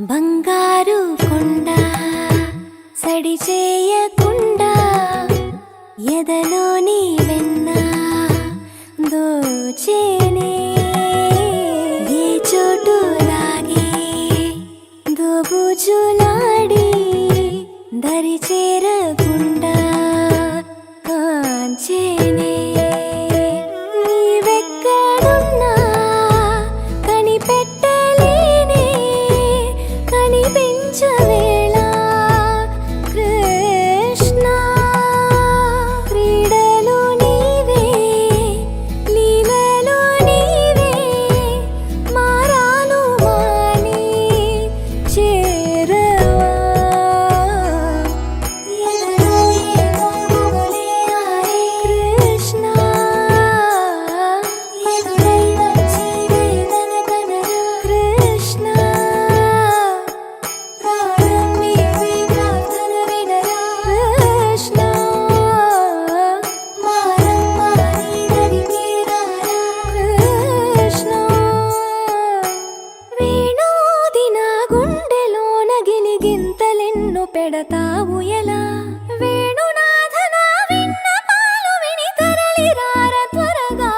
బంగారు కొండ సడి చేయకుండా ఎదలోని వెన్న దోచేనే ఏ చోటు లాగే దోబుజులాడి దరి చేరకుండా కాంచేనే నీవెక్కడున్నా కనిపెట్టలేనే కనిపించవేళ కృష్ణ క్రీడలు నీవే లీలలు నీవే మారాను మాని చేరవా ఎదలో ఏదో మొగలే ఆడే కృష్ణ ఎదురై వచ్చి వేదన కనరా కృష్ణ ప్రాణం నీవే ప్రార్థన వినరా కృష్ణ మారమ్మా నీ దరికి రారా కృష్ణ వేణోది నా గుండెలోన గిలిగింతలెన్ను పెడతావు ఎలా వేణునాథ నా విన్నపాలు విని తరలిరార త్వరగా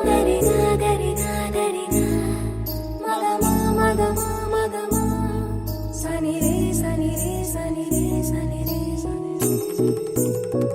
గరిగా గరిగా గరిగా మగమా మగమా మగమా సని రే సని రే సని రే సని రే సని రే.